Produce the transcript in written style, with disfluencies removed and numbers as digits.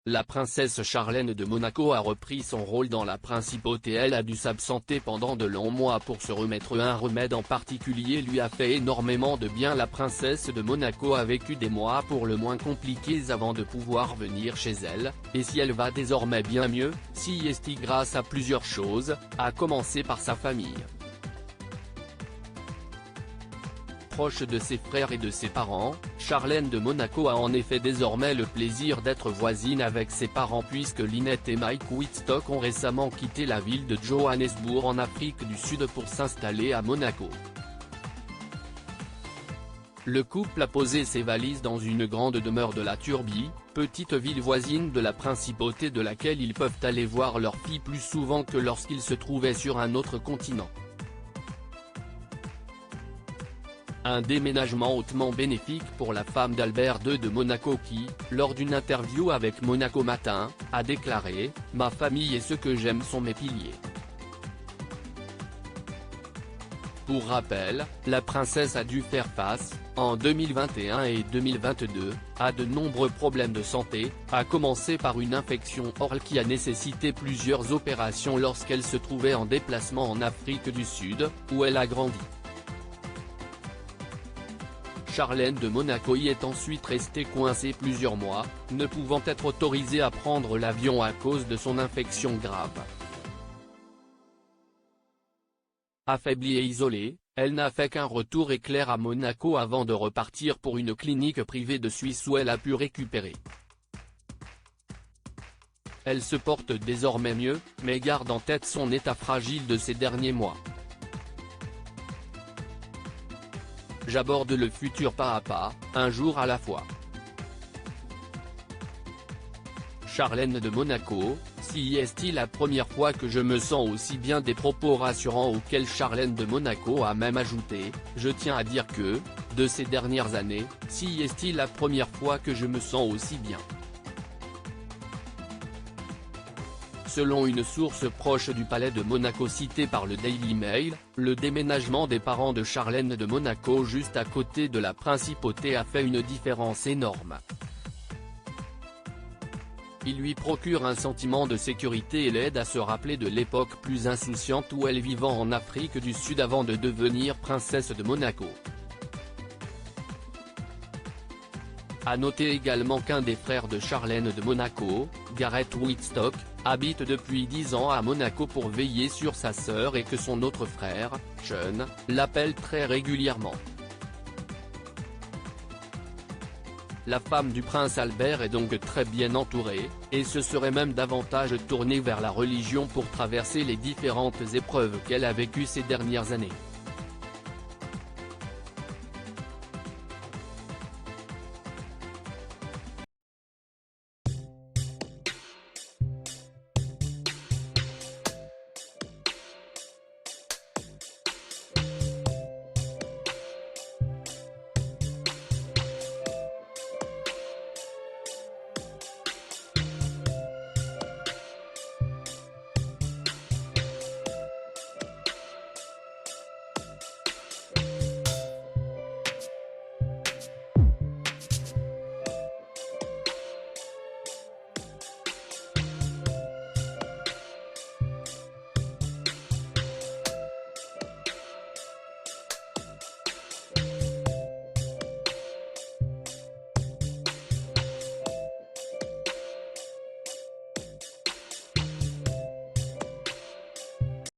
la princesse Charlène de Monaco a repris son rôle dans la principauté. Elle a dû s'absenter pendant de longs mois pour se remettre. Un remède en particulier lui a fait énormément de bien. La princesse de Monaco a vécu des mois pour le moins compliqués avant de pouvoir venir chez elle, et si elle va désormais bien mieux, si est grâce à plusieurs choses, à commencer par sa famille. Proche de ses frères et de ses parents, Charlène de Monaco a en effet désormais le plaisir d'être voisine avec ses parents puisque Lynette et Mike Whitstock ont récemment quitté la ville de Johannesburg en Afrique du Sud pour s'installer à Monaco. Le couple a posé ses valises dans une grande demeure de la Turbie, petite ville voisine de la principauté de laquelle ils peuvent aller voir leur fille plus souvent que lorsqu'ils se trouvaient sur un autre continent. Un déménagement hautement bénéfique pour la femme d'Albert II de Monaco qui, lors d'une interview avec Monaco Matin, a déclaré « Ma famille et ce que j'aime sont mes piliers ». Pour rappel, la princesse a dû faire face, en 2021 et 2022, à de nombreux problèmes de santé, à commencer par une infection orale qui a nécessité plusieurs opérations lorsqu'elle se trouvait en déplacement en Afrique du Sud, où elle a grandi. Charlène de Monaco y est ensuite restée coincée plusieurs mois, ne pouvant être autorisée à prendre l'avion à cause de son infection grave. Affaiblie et isolée, elle n'a fait qu'un retour éclair à Monaco avant de repartir pour une clinique privée de Suisse où elle a pu récupérer. Elle se porte désormais mieux, mais garde en tête son état fragile de ces derniers mois. J'aborde le futur pas à pas, un jour à la fois. Charlène de Monaco, si est-il la première fois que je me sens aussi bien? Des propos rassurants auxquels Charlène de Monaco a même ajouté « Je tiens à dire que, de ces dernières années, si est-il la première fois que je me sens aussi bien ». Selon une source proche du palais de Monaco citée par le Daily Mail, le déménagement des parents de Charlène de Monaco juste à côté de la principauté a fait une différence énorme. Il lui procure un sentiment de sécurité et l'aide à se rappeler de l'époque plus insouciante où elle vivait en Afrique du Sud avant de devenir princesse de Monaco. À noter également qu'un des frères de Charlène de Monaco, Gareth Whitstock, habite depuis 10 ans à Monaco pour veiller sur sa sœur et que son autre frère, Sean, l'appelle très régulièrement. La femme du prince Albert est donc très bien entourée, et se serait même davantage tournée vers la religion pour traverser les différentes épreuves qu'elle a vécues ces dernières années.